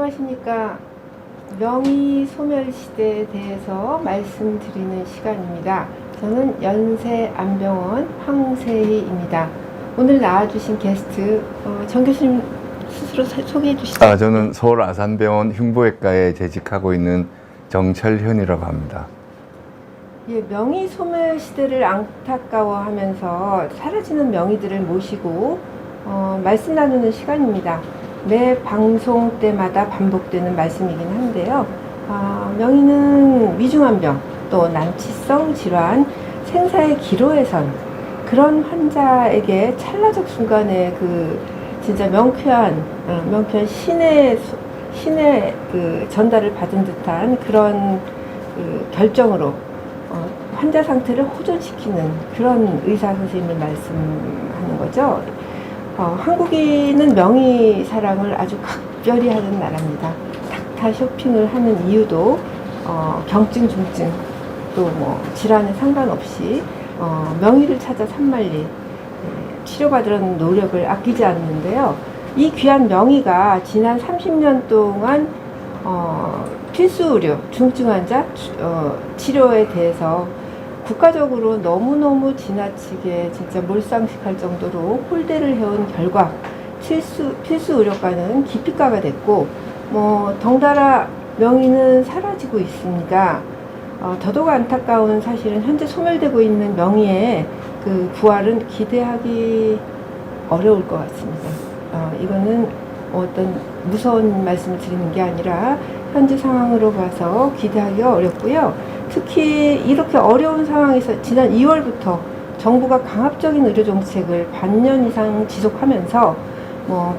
안녕하십니까. 명의 소멸 시대에 대해서 말씀드리는 시간입니다. 저는 연세안병원 황세희입니다. 오늘 나와주신 게스트 정 교수님 스스로 소개해 주시죠. 저는 서울 아산병원 흉부외과에 재직하고 있는 정철현이라고 합니다. 예, 명의 소멸 시대를 안타까워하면서 사라지는 명의들을 모시고 말씀 나누는 시간입니다. 매 방송 때마다 반복되는 말씀이긴 한데요. 명의는 위중한 병, 또 난치성 질환, 생사의 기로에선 그런 환자에게 찰나적 순간에 진짜 명쾌한 신의 그 전달을 받은 듯한 그런 결정으로 환자 상태를 호전시키는 그런 의사 선생님을 말씀하는 거죠. 한국인은 명의 사랑을 아주 각별히 하는 나라입니다. 닥터 쇼핑을 하는 이유도 경증, 중증, 또 뭐 질환에 상관없이 명의를 찾아 산만리 치료받으려는 노력을 아끼지 않는데요. 이 귀한 명의가 지난 30년 동안 필수 의료, 중증 환자 치료에 대해서 국가적으로 너무너무 지나치게 진짜 몰상식할 정도로 홀대를 해온 결과 필수 의료과는 기피과가 됐고 덩달아 명의는 사라지고 있으니까 더더욱 안타까운 사실은 현재 소멸되고 있는 명의의 그 부활은 기대하기 어려울 것 같습니다. 이거는 어떤 무서운 말씀을 드리는 게 아니라 현재 상황으로 봐서 기대하기가 어렵고요. 특히 이렇게 어려운 상황에서 지난 2월부터 정부가 강압적인 의료 정책을 반년 이상 지속하면서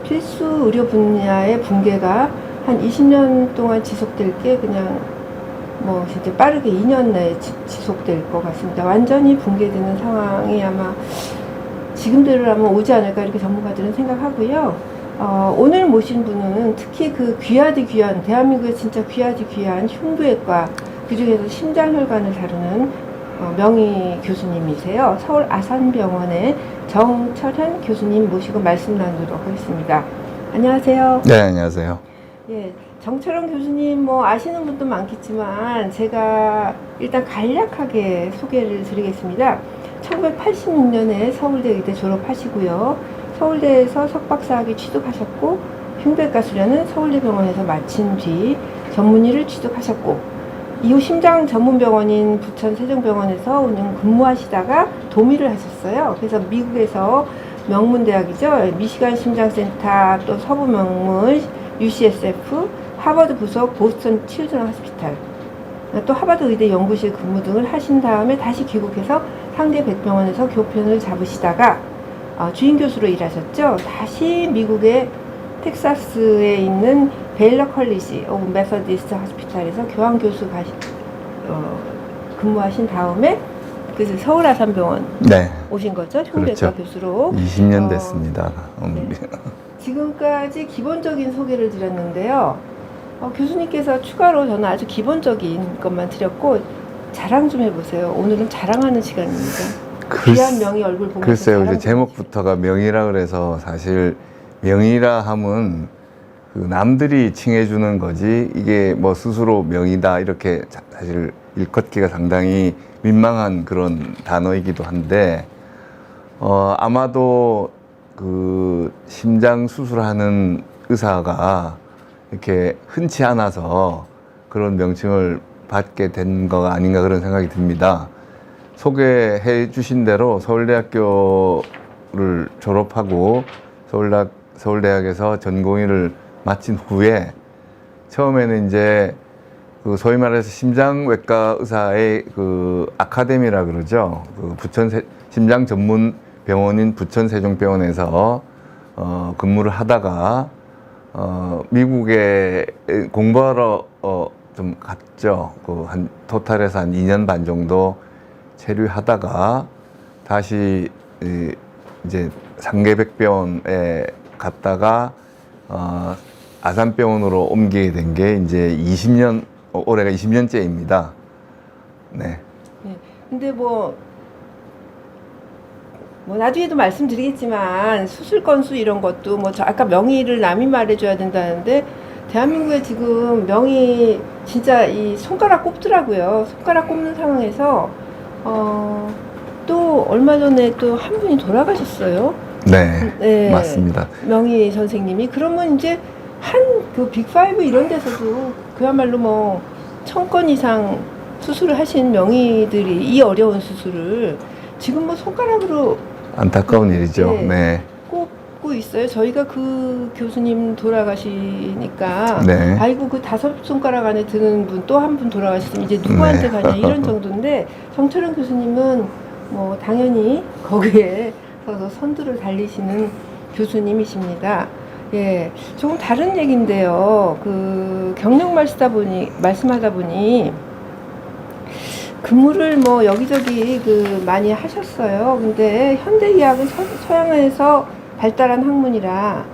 필수 의료 분야의 붕괴가 한 20년 동안 지속될 게 그냥 진짜 빠르게 2년 내에 지속될 것 같습니다. 완전히 붕괴되는 상황이 아마 지금대로라면 오지 않을까 이렇게 전문가들은 생각하고요. 오늘 모신 분은 특히 그 귀하디 귀한, 대한민국에 진짜 귀하디 귀한 흉부외과, 그 중에서 심장혈관을 다루는 명의 교수님이세요. 서울 아산병원의 정철현 교수님 모시고 말씀 나누도록 하겠습니다. 안녕하세요. 네, 안녕하세요. 예, 정철현 교수님 아시는 분도 많겠지만 제가 일단 간략하게 소개를 드리겠습니다. 1986년에 서울대 의대 졸업하시고요. 서울대에서 석박사학위 취득하셨고 흉부외과 수련은 서울대병원에서 마친 뒤 전문의를 취득하셨고 이후 심장 전문병원인 부천 세종병원에서 운영 근무하시다가 도미를 하셨어요. 그래서 미국에서 명문대학이죠. 미시간 심장센터, 또 서부명문 UCSF, 하버드 부속 보스턴 칠드런 호스피탈, 또 하버드 의대 연구실 근무 등을 하신 다음에 다시 귀국해서 상대 백병원에서 교편을 잡으시다가 주임 교수로 일하셨죠. 다시 미국의 텍사스에 있는 베일러 컬리지 오브 메서디스트 호스피탈에서 교환 교수 근무하신 다음에 그래서 서울 아산병원 네. 오신 거죠. 흉부외과 그렇죠. 교수로 20년 됐습니다. 네. 지금까지 기본적인 소개를 드렸는데요. 교수님께서 추가로 저는 아주 기본적인 것만 드렸고 자랑 좀 해보세요. 오늘은 자랑하는 시간입니다. 귀한 명의 얼굴 보면서 글쎄요, 이제 제목부터가 명의라 그래서 사실 명의라 함은 남들이 칭해주는 거지 이게 스스로 명의다 이렇게 사실 일컫기가 상당히 민망한 그런 단어이기도 한데 아마도 심장 수술하는 의사가 이렇게 흔치 않아서 그런 명칭을 받게 된 거가 아닌가 그런 생각이 듭니다. 소개해 주신 대로 서울대학교를 졸업하고 서울대학에서 전공의를 마친 후에 처음에는 이제 소위 말해서 심장외과 의사의 아카데미라 그러죠. 부천 심장 전문 병원인 부천 세종병원에서 근무를 하다가 미국에 공부하러 좀 갔죠. 한 토탈에서 한 2년 반 정도 체류하다가 다시 이제 상계백병원에 갔다가 아산병원으로 옮기게 된 게 이제 올해가 20년째입니다. 네. 네. 근데 나중에도 말씀드리겠지만 수술 건수 이런 것도 아까 명의를 남이 말해줘야 된다는데 대한민국에 지금 명의 진짜 이 손가락 꼽더라고요. 손가락 꼽는 상황에서 또 얼마 전에 또 한 분이 돌아가셨어요. 네, 네, 맞습니다. 명의 선생님이. 그러면 이제 한 그 빅5 이런 데서도 그야말로 뭐 1000건 이상 수술을 하신 명의들이 이 어려운 수술을 지금 뭐 손가락으로 안타까운 일이죠. 네. 네. 꼽고 있어요. 저희가 그 교수님 돌아가시니까 네. 아이고 그 5손가락 안에 드는 분 또 한 분 돌아가셨으면 이제 누구한테 네. 가냐 이런 정도인데 정철원 교수님은 뭐 당연히 거기에 서서 선두를 달리시는 교수님이십니다. 예, 조금 다른 얘기인데요. 그 경력 말씀하다 보니 근무를 뭐 여기저기 그 많이 하셨어요. 근데 현대의학은 서양에서 발달한 학문이라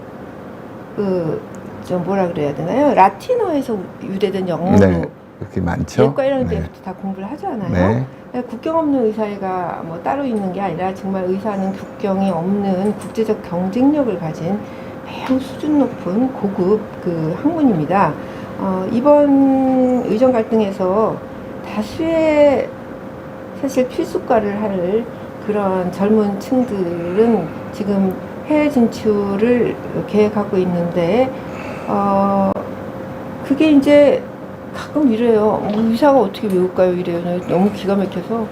그 좀 뭐라 그래야 되나요? 라틴어에서 유래된 영어로 네. 그렇게 많죠. 예과 1학년 네. 때부터 다 공부를 하잖아요. 네. 국경 없는 의사가 뭐 따로 있는 게 아니라 정말 의사는 국경이 없는 국제적 경쟁력을 가진 매우 수준 높은 고급 그 학문입니다. 이번 의정 갈등에서 다수의 사실 필수과를 할 그런 젊은 층들은 지금 해외 진출을 계획하고 있는데, 그게 이제 가끔 이래요. 의사가 어떻게 외울까요? 이래요. 너무 기가 막혀서.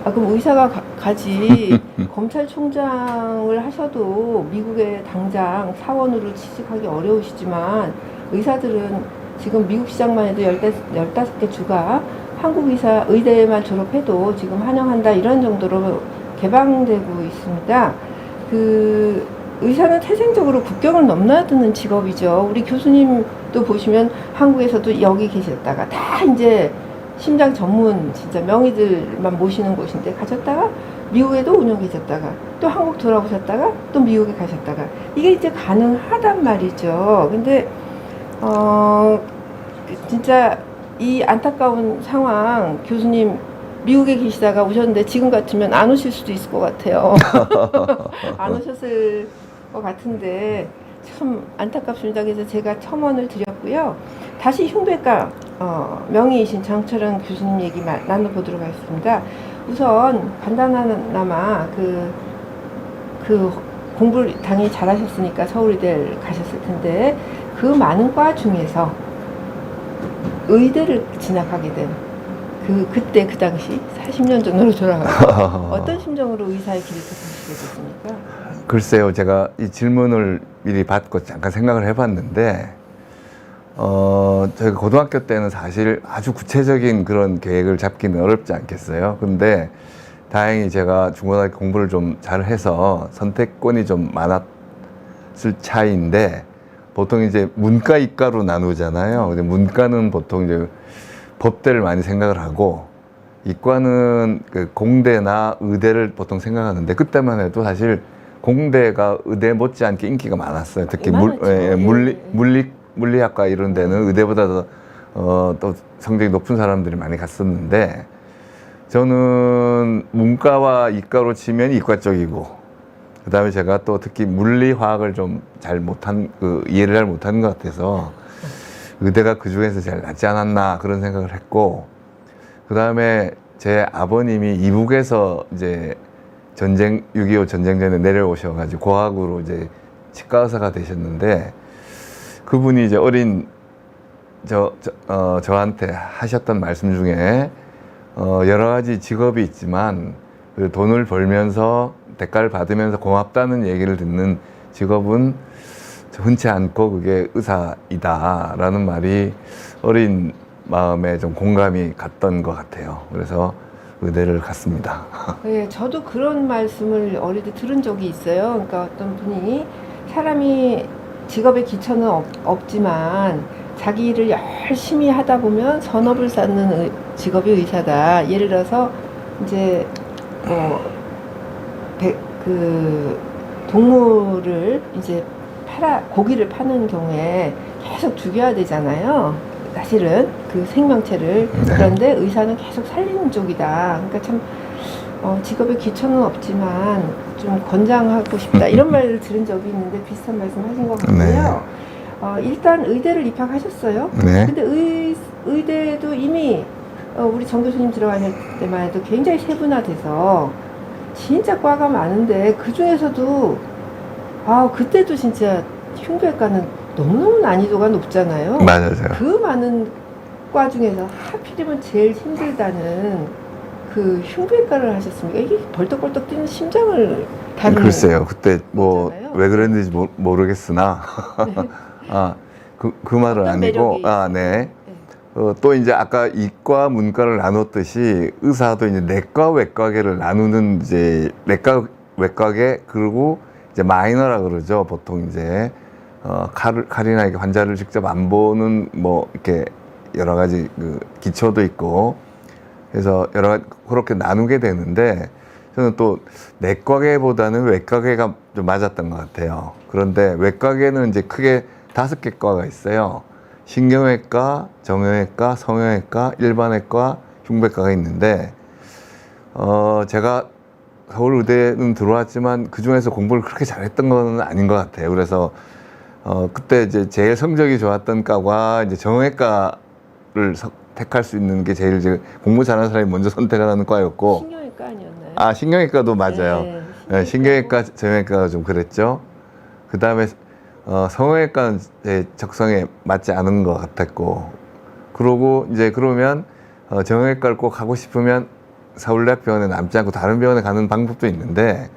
그럼 의사가 가지. 검찰총장을 하셔도 미국에 당장 사원으로 취직하기 어려우시지만 의사들은 지금 미국 시장만 해도 15개 주가 한국 의대만 졸업해도 지금 환영한다 이런 정도로 개방되고 있습니다. 그 의사는 태생적으로 국경을 넘나드는 직업이죠. 우리 교수님도 보시면 한국에서도 여기 계셨다가 다 이제 심장 전문 진짜 명의들만 모시는 곳인데 가셨다가 미국에도 5년 계셨다가 또 한국 돌아오셨다가 또 미국에 가셨다가 이게 이제 가능하단 말이죠. 근데 진짜 이 안타까운 상황 교수님 미국에 계시다가 오셨는데 지금 같으면 안 오실 수도 있을 것 같아요. 안 오셨을 것 같은데 참 안타깝습니다. 그래서 제가 첨언을 드렸고요. 다시 흉배과 명의이신 장철원 교수님 얘기 나눠보도록 하겠습니다. 우선 간단하나마 그 공부를 당연히 잘하셨으니까 서울의대를 가셨을 텐데 그 많은 과 중에서 의대를 진학하게 된 그때 그 당시 40년 전으로 돌아가서 어떤 심정으로 의사의 길을 택하시게 됐습니까? 글쎄요, 제가 이 질문을 미리 받고 잠깐 생각을 해봤는데, 저희가 고등학교 때는 사실 아주 구체적인 그런 계획을 잡기는 어렵지 않겠어요. 근데 다행히 제가 중고등학교 공부를 좀 잘해서 선택권이 좀 많았을 차이인데, 보통 이제 문과, 이과로 나누잖아요. 근데 문과는 보통 이제 법대를 많이 생각을 하고, 이과는 그 공대나 의대를 보통 생각하는데, 그때만 해도 사실 공대가 의대 못지않게 인기가 많았어요. 특히 물리학과 이런 데는 의대보다 또 성적이 높은 사람들이 많이 갔었는데, 저는 문과와 이과로 치면 이과 쪽이고, 그 다음에 제가 또 특히 물리화학을 좀 이해를 잘 못하는 것 같아서 의대가 그 중에서 제일 낫지 않았나 그런 생각을 했고, 그 다음에 제 아버님이 이북에서 이제 6.25 전쟁 전에 내려오셔가지고 고학으로 이제 치과 의사가 되셨는데, 그분이 이제 어린 저한테 하셨던 말씀 중에 여러 가지 직업이 있지만 그 돈을 벌면서 대가를 받으면서 고맙다는 얘기를 듣는 직업은 흔치 않고 그게 의사이다라는 말이 어린 마음에 좀 공감이 갔던 것 같아요. 그래서 의대를 갔습니다. 네, 저도 그런 말씀을 어릴 때 들은 적이 있어요. 그러니까 어떤 분이 사람이 직업의 기천은 없지만 자기 일을 열심히 하다 보면 선업을 쌓는 직업이 의사다. 예를 들어서 이제 그 동물을 이제 고기를 파는 경우에 계속 죽여야 되잖아요. 사실은 그 생명체를. 네. 그런데 의사는 계속 살리는 쪽이다. 그러니까 참 직업의 기초는 없지만 좀 권장하고 싶다 이런 말을 들은 적이 있는데 비슷한 말씀 하신 것 같고요. 일단 의대를 입학하셨어요. 네. 근데 의대도 이미 우리 정 교수님 들어가실 때만 해도 굉장히 세분화돼서 진짜 과가 많은데 그 중에서도 그때도 진짜 흉부외과는 너무너무 난이도가 높잖아요. 맞아요. 그 많은 과 중에서 하필이면 제일 힘들다는 그 흉부외과를 하셨습니까? 이게 벌떡벌떡 뛰는 심장을 다루는 글쎄요. 그때 뭐 거잖아요. 왜 그랬는지 모르겠으나 네. 그 말은 어떤 아니고 매력이 있어요? 네. 네. 또 이제 아까 이과 문과를 나눴듯이 의사도 이제 내과 외과계를 나누는 이제 내과 외과계 그리고 이제 마이너라 그러죠. 보통 이제 칼이나 이렇게 환자를 직접 안 보는 뭐 이렇게 여러 가지 그 기초도 있고 그래서 여러 가지 그렇게 나누게 되는데 저는 또 내과계보다는 외과계가 좀 맞았던 것 같아요. 그런데 외과계는 이제 크게 5개 과가 있어요. 신경외과, 정형외과, 성형외과, 일반외과, 흉부외과가 있는데 제가 서울의대는 들어왔지만 그 중에서 공부를 그렇게 잘했던 건 아닌 것 같아요. 그래서 그때 이제 제일 성적이 좋았던 과가 이제 정형외과를 택할 수 있는 게 제일 이제 공부 잘하는 사람이 먼저 선택하는 과였고. 신경외과 아니었나요? 신경외과도 맞아요. 네, 신경외과, 정형외과가 좀 그랬죠. 그 다음에 성형외과는 제 적성에 맞지 않은 것 같았고, 그러고 이제 그러면 정형외과를 꼭 하고 싶으면 서울대학병원에 남지 않고 다른 병원에 가는 방법도 있는데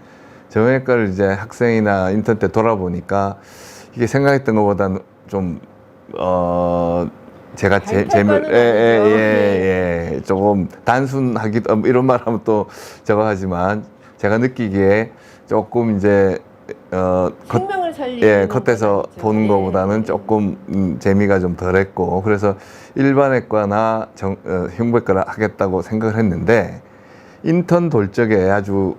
정형외과를 이제 학생이나 인턴 때 돌아보니까 이게 생각했던 것보다는 좀 제가 조금 단순하기도 이런 말하면 또 저거 하지만 제가 느끼기에 조금 이제 생명을 살리는 겉에서 보는 것보다는 조금 재미가 좀 덜했고 그래서 일반외과나 흉부외과를 하겠다고 생각을 했는데 인턴 돌 적에 아주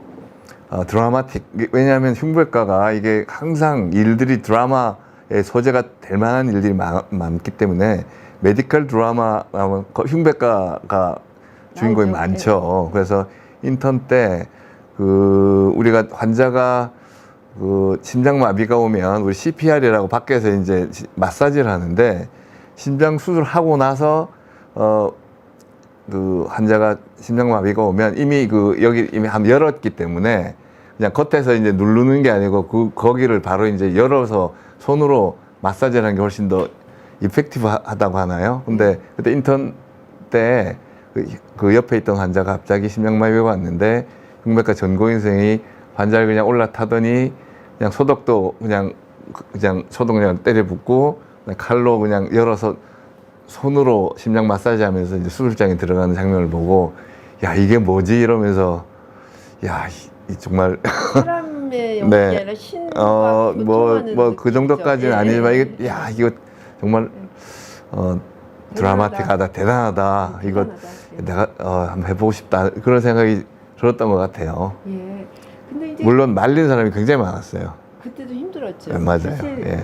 드라마틱 왜냐하면 흉부외과가 이게 항상 일들이 드라마의 소재가 될 만한 일들이 많기 때문에 메디컬 드라마 나오면 흉부외과가 주인공이 나오죠. 많죠. 그래서 인턴 때 우리가 환자가 심장마비가 오면 우리 CPR이라고 밖에서 이제 마사지를 하는데 심장 수술하고 나서 환자가 심장마비가 오면 이미 여기 이미 한번 열었기 때문에 그냥 겉에서 이제 누르는 게 아니고 거기를 바로 이제 열어서 손으로 마사지를 하는 게 훨씬 더 이펙티브 하다고 하나요? 근데 그때 인턴 때 그 옆에 있던 환자가 갑자기 심장마비가 왔는데 흉부외과 전공의생이 환자를 그냥 올라타더니 그냥 소독도 그냥 소독 그냥 때려 붓고 칼로 그냥 열어서 손으로 심장 마사지 하면서 이제 수술장에 들어가는 장면을 보고 야 이게 뭐지 이러면서 야 정말 사람의 영역이 아니라 신과 뭐 그 정도까지는 아니지만 이거 정말 드라마틱하다 대단하다 이거 내가 한번 해보고 싶다 그런 생각이 들었던 것 같아요. 예. 근데 이제 물론 말린 사람이 굉장히 많았어요. 그때도 힘들었죠. 맞아요. 사실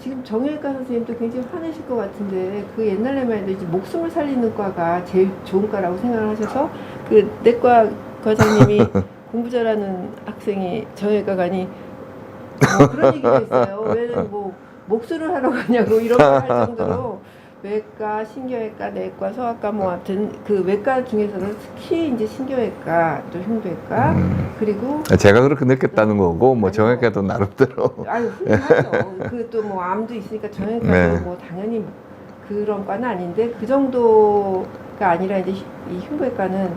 지금 정형외과 선생님도 굉장히 화내실 것 같은데 그 옛날에만 해도 이제 목숨을 살리는 과가 제일 좋은 과라고 생각을 하셔서 그 내과 과장님이 공부 잘하는 학생이 정형외과 가니 그런 얘기가 있어요. 왜는 뭐 목수를 하러 가냐고 이런 말 할 정도로 외과, 신경외과, 내과, 소아과 뭐 하여튼 그 외과 중에서는 특히 이제 신경외과 또 흉부외과 그리고 제가 그렇게 느꼈다는 거고 뭐 정형외과도 나름대로 훌륭하죠. 그 또 뭐 암도 있으니까 정형외과도 네. 뭐 당연히 그런 과는 아닌데 그 정도가 아니라 이제 이 흉부외과는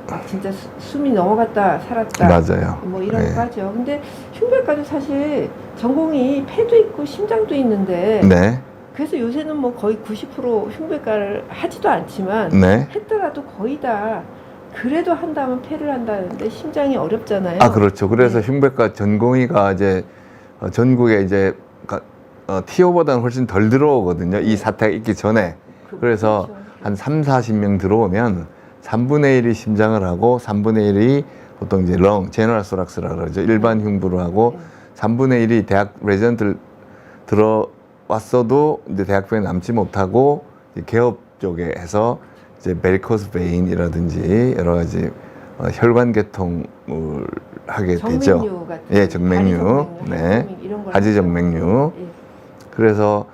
막 진짜 숨이 넘어갔다 살았다 맞아요. 뭐 이런 과죠. 근데 흉부외과도 사실 전공이 폐도 있고 심장도 있는데 네. 그래서 요새는 뭐 거의 90% 흉부외과를 하지도 않지만 네. 했더라도 거의 다 그래도 한다면 폐를 한다는데 심장이 어렵잖아요. 그렇죠. 그래서 흉부외과 전공의가 이제 전국에 이제 티오보다는 훨씬 덜 들어오거든요. 이 사태가 있기 전에. 그래서 그렇죠. 한 3, 40명 들어오면 3분의 1이 심장을 하고 3분의 1이 보통 이제 제너럴 소락스라 그러죠. 일반 흉부를 하고 3분의 1이 대학 레지던트를 들어왔어도 이제 대학병에 남지 못하고 이제 개업 쪽에 해서 이제 베리코스 베인이라든지 여러 가지 혈관 개통을 하게 되죠. 정맥류 같은 예, 정맥류. 네. 이런 걸 하지정맥류. 예. 그래서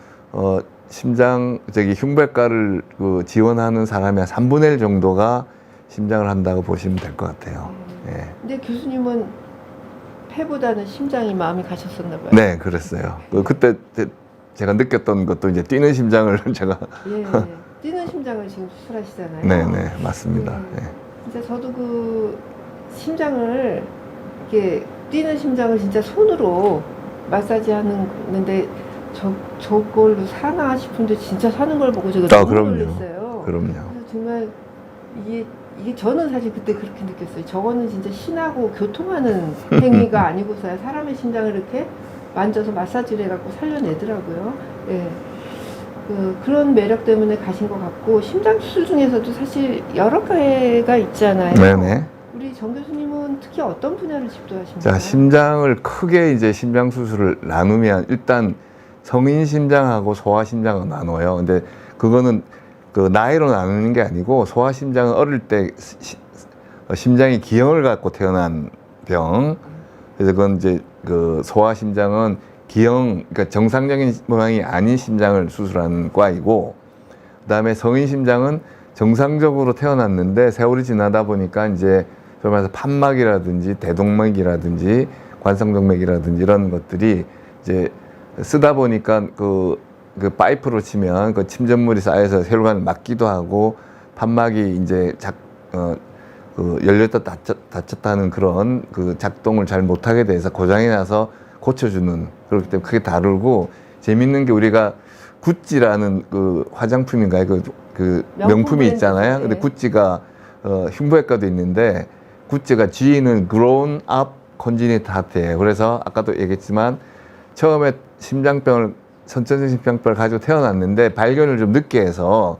심장 흉부외과를 지원하는 사람이 한 3분의 1 정도가 심장을 한다고 보시면 될 것 같아요. 예. 근데 교수님은 폐보다는 심장이 마음이 가셨었나 봐요. 네, 그랬어요. 그때 제가 느꼈던 것도 이제 뛰는 심장을 제가 예, 뛰는 심장을 지금 수술하시잖아요. 네, 맞습니다. 네. 예. 진짜 저도 그 심장을 이렇게 뛰는 심장을 진짜 손으로 마사지 하는데 저걸로 사나 싶은데 진짜 사는 걸 보고 제가 너무 그럼요. 놀랐어요. 그럼요. 그래서 정말 이게 저는 사실 그때 그렇게 느꼈어요. 저거는 진짜 신하고 교통하는 행위가 아니고서야 사람의 심장을 이렇게 만져서 마사지를 해갖고 살려내더라고요. 예. 그런 매력 때문에 가신 것 같고, 심장 수술 중에서도 사실 여러 가지가 있잖아요. 네네. 우리 정 교수님은 특히 어떤 분야를 집도하십니까? 자, 심장을 크게 이제 심장 수술을 나누면 일단 성인 심장하고 소아 심장을 나눠요. 근데 그거는 그 나이로 나누는 게 아니고, 소아 심장은 어릴 때 심장이 기형을 갖고 태어난 병. 그래서 그건 이제 그 소아 심장은 기형, 그러니까 정상적인 모양이 아닌 심장을 수술하는 과이고, 그다음에 성인 심장은 정상적으로 태어났는데 세월이 지나다 보니까 이제 소위 말해서 판막이라든지 대동맥이라든지 관성동맥이라든지 이런 것들이 이제 쓰다 보니까 그 파이프로 치면 그 침전물이 쌓여서 혈관을 막기도 하고, 판막이 이제 열렸다 닫혔다는 그런 그 작동을 잘 못하게 돼서 고장이 나서 고쳐주는, 그렇기 때문에 크게 다르고, 재밌는 게 우리가 구찌라는 그 화장품인가요? 그 명품이 있잖아요. 근데 네. 구찌가 흉부외과도 있는데, 구찌가 G는 Grown Up Congenital Heart예요. 그래서 아까도 얘기했지만 처음에 선천성 심장병을 가지고 태어났는데 발견을 좀 늦게 해서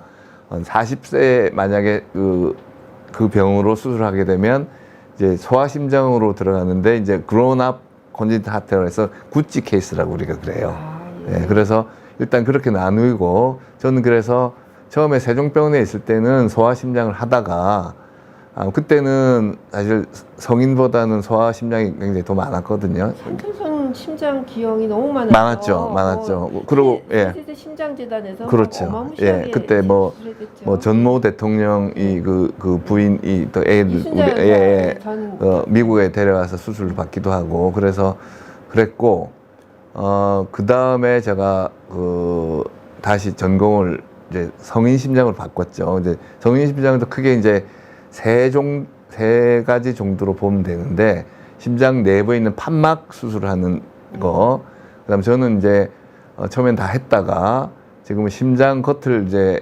40세에 만약에 그 병으로 수술하게 되면 이제 소아심장으로 들어가는데, 이제 Grown Up Congenital Heart라고 해서 구찌 케이스라고 우리가 그래요. 예. 네, 그래서 일단 그렇게 나누고, 저는 그래서 처음에 세종병원에 있을 때는 소아심장을 하다가 그때는 사실 성인보다는 소아심장이 굉장히 더 많았거든요. 선천성 심장 기형이 너무 많았죠. 많았죠. 그리고 세계 심장재단에서 그렇죠. 어마무시하게 그때 뭐 전모 대통령이 그 부인이 또 애들 우리 미국에 데려와서 수술을 받기도 하고, 그래서 그랬고, 그 다음에 제가 다시 전공을 이제 성인 심장으로 바꿨죠. 이제 성인 심장도 크게 이제 세 가지 정도로 보면 되는데, 심장 내부에 있는 판막 수술하는 거, 그다음 저는 이제 처음엔 다 했다가 지금은 심장 겉을 이제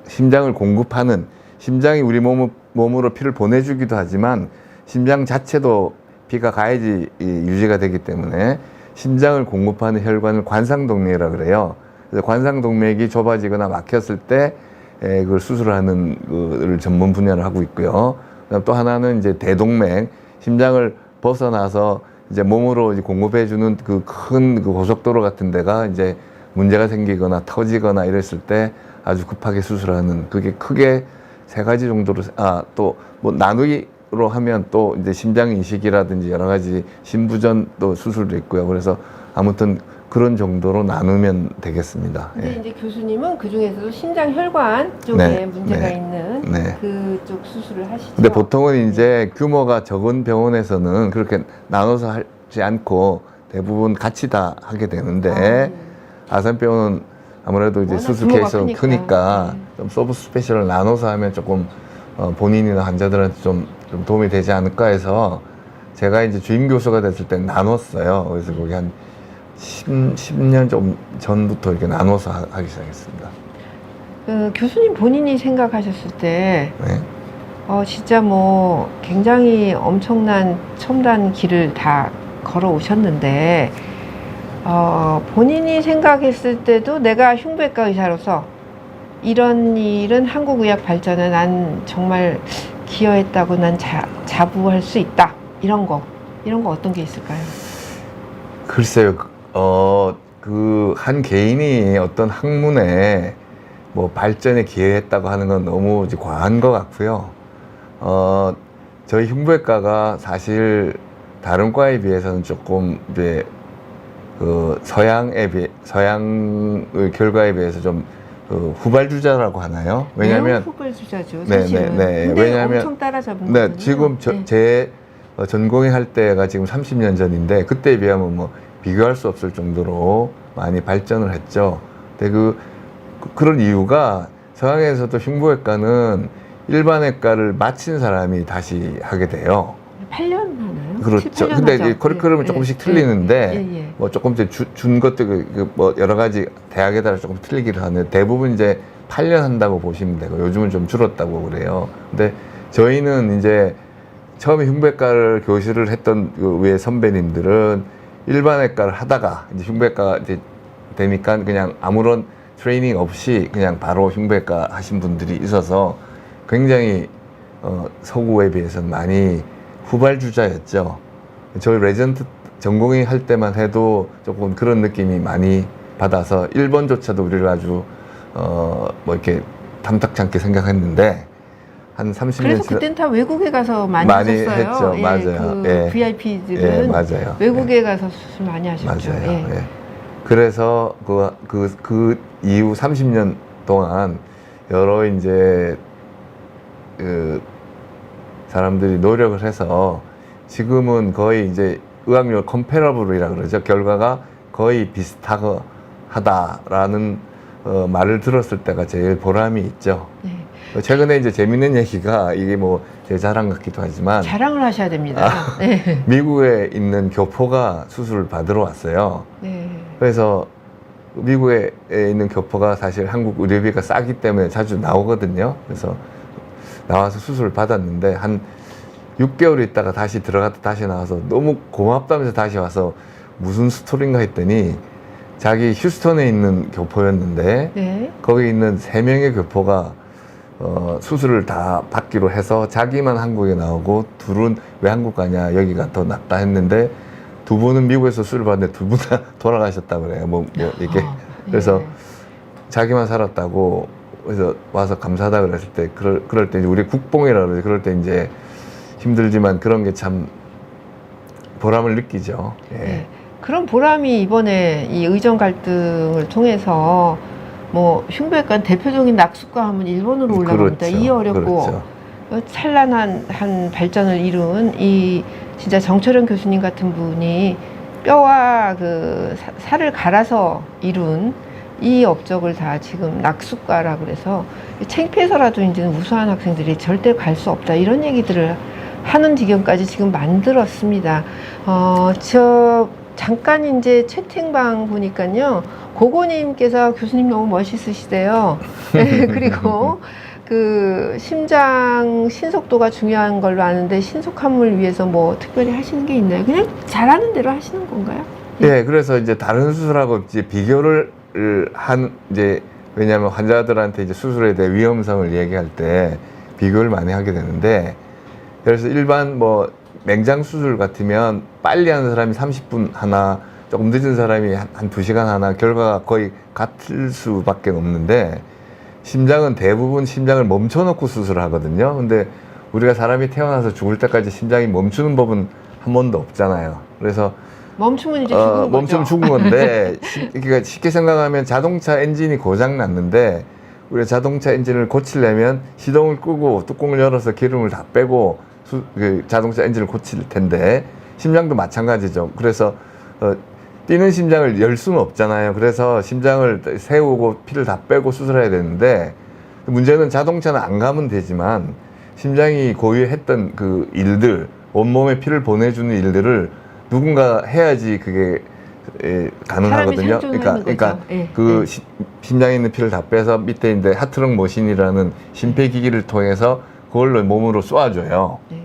심장을 공급하는, 심장이 우리 몸으로 피를 보내주기도 하지만 심장 자체도 피가 가야지 유지가 되기 때문에 심장을 공급하는 혈관을 관상동맥이라 그래요. 그래서 관상동맥이 좁아지거나 막혔을 때 그걸 수술하는 걸 전문 분야를 하고 있고요. 그다음 또 하나는 이제 대동맥, 심장을 벗어나서 이제 몸으로 이제 공급해주는 그 큰 고속도로 같은 데가 이제 문제가 생기거나 터지거나 이랬을 때 아주 급하게 수술하는, 그게 크게 세 가지 정도로, 또 뭐 나누기로 하면 또 이제 심장 이식이라든지 여러 가지 심부전 또 수술도 있고요. 그래서 아무튼 그런 정도로 나누면 되겠습니다. 근데 예. 이제 교수님은 그 중에서도 심장 혈관 쪽에 문제가 있는 그쪽 수술을 하시죠. 근데 보통은 이제 규모가 적은 병원에서는 그렇게 나눠서 하지 않고 대부분 같이 다 하게 되는데, 아산병원은 아무래도 이제 수술 케이스가 크니까 좀 서브 스페셜을 나눠서 하면 조금 본인이나 환자들한테 좀 도움이 되지 않을까 해서 제가 이제 주임 교수가 됐을 때 나눴어요. 그래서 거기 한 10년 좀 전부터 이렇게 나눠서 하기 시작했습니다. 교수님 본인이 생각하셨을 때 네. 진짜 뭐 굉장히 엄청난 첨단 길을 다 걸어 오셨는데, 본인이 생각했을 때도 내가 흉부외과 의사로서 이런 일은 한국의학 발전에 난 정말 기여했다고 난 자부할 수 있다, 이런 거 어떤 게 있을까요? 글쎄요, 그 한 개인이 어떤 학문에 뭐 발전에 기여했다고 하는 건 너무 이제 과한 것 같고요. 저희 흉부외과가 사실 다른 과에 비해서는 조금 이제 그 서양의 결과에 비해서 좀 후발주자라고 하나요? 왜냐하면 후발주자죠. 네, 사실은. 네, 네. 근데 왜냐하면 엄청 따라잡은 네, 거잖아요. 지금 제 전공의 할 때가 지금 30년 전인데 그때에 비하면 뭐 비교할 수 없을 정도로 많이 발전을 했죠. 근데 그런 이유가 서양에서도 흉부외과는 일반외과를 마친 사람이 다시 하게 돼요. 8년 하나요? 그렇죠. 7, 8년 근데 하죠. 이제 커리큘럼은 예, 조금씩 예, 틀리는데 예, 예. 뭐 조금씩 준 것도 뭐 여러 가지 대학에 따라 조금 틀리기도 하는데 대부분 이제 8년 한다고 보시면 되고 요즘은 좀 줄었다고 그래요. 근데 저희는 이제 처음에 흉부외과를 교실을 했던 그 위에 선배님들은 일반외과를 하다가 이제 흉부외과 이제 되니까 그냥 아무런 트레이닝 없이 그냥 바로 흉부외과 하신 분들이 있어서 굉장히 서구에 비해서는 많이 후발주자였죠. 저희 레전트 전공의 할 때만 해도 조금 그런 느낌이 많이 받아서 일본조차도 우리를 아주 뭐 이렇게 탐탁치 않게 생각했는데 한 30년 그래서 그때는 다 외국에 가서 많이 하셨어요. 했죠. 예, 맞아요. 그 예. VIP들은 예, 맞아요. 외국에 가서 수술 많이 하셨죠. 맞아요. 예. 예. 그래서 그 이후 30년 동안 여러 이제 그 사람들이 노력을 해서 지금은 거의 이제 의학력 컴패러블이라 그러죠. 결과가 거의 비슷하다라는 말을 들었을 때가 제일 보람이 있죠. 네. 최근에 이제 재밌는 얘기가 이게 뭐 제 자랑 같기도 하지만 자랑을 하셔야 됩니다. 네. 미국에 있는 교포가 수술을 받으러 왔어요. 네. 그래서 미국에 있는 교포가 사실 한국 의료비가 싸기 때문에 자주 나오거든요. 그래서 나와서 수술을 받았는데 한 6개월 있다가 다시 들어갔다 다시 나와서 너무 고맙다면서 다시 와서 무슨 스토리인가 했더니 자기 휴스턴에 있는 교포였는데 네. 거기 있는 3명의 교포가 수술을 다 받기로 해서 자기만 한국에 나오고 둘은 왜 한국 가냐 여기가 더 낫다 했는데 2분은 미국에서 수술을 받는데 2분 다 돌아가셨다 그래요. 뭐 이렇게 그래서 네. 자기만 살았다고 그래서 와서 감사하다 그랬을 때 그럴 때 이제 우리 국뽕이라 그러죠. 그럴 때 이제 힘들지만 그런 게 참 보람을 느끼죠. 예. 네. 그런 보람이 이번에 이 의정 갈등을 통해서 뭐 흉부외과 대표적인 낙수과 하면 일본으로 올라갑니다. 그렇죠. 이 어렵고 그렇죠. 찬란한 한 발전을 이룬 이 진짜 정철현 교수님 같은 분이 뼈와 그 살을 갈아서 이룬 이 업적을 다 지금 낙수과라 그래서 창피해서라도 이제는 우수한 학생들이 절대 갈 수 없다 이런 얘기들을 하는 지경까지 지금 만들었습니다. 저 잠깐 이제 채팅방 보니까요. 고고님께서 교수님 너무 멋있으시대요. 네, 그리고 그 심장 신속도가 중요한 걸로 아는데 신속함을 위해서 뭐 특별히 하시는 게 있나요? 그냥 잘하는 대로 하시는 건가요? 예, 그래서 이제 다른 수술하고 이제 비교를 이제 왜냐하면 환자들한테 이제 수술에 대해 위험성을 얘기할 때 비교를 많이 하게 되는데 그래서 일반 뭐 맹장 수술 같으면 빨리 하는 사람이 30분 하나 조금 늦은 사람이 한 2시간 하나 결과가 거의 같을 수밖에 없는데 심장은 대부분 심장을 멈춰놓고 수술을 하거든요. 근데 우리가 사람이 태어나서 죽을 때까지 심장이 멈추는 법은 한 번도 없잖아요. 그래서 멈추면 이제 죽은 거죠. 멈추면 죽은 건데 그러니까 쉽게 생각하면 자동차 엔진이 고장 났는데 우리가 자동차 엔진을 고치려면 시동을 끄고 뚜껑을 열어서 기름을 다 빼고 그 자동차 엔진을 고칠 텐데 심장도 마찬가지죠. 그래서 뛰는 심장을 열 수는 없잖아요. 그래서 심장을 세우고 피를 다 빼고 수술해야 되는데 문제는 자동차는 안 가면 되지만 심장이 고유했던 그 일들 온몸에 피를 보내주는 일들을 누군가 해야지 그게 가능하거든요. 그러니까 예, 그 예. 심장에 있는 피를 다 빼서 밑에 있는데 하트록 머신이라는 심폐기기를 통해서 그걸로 몸으로 쏘아줘요. 네.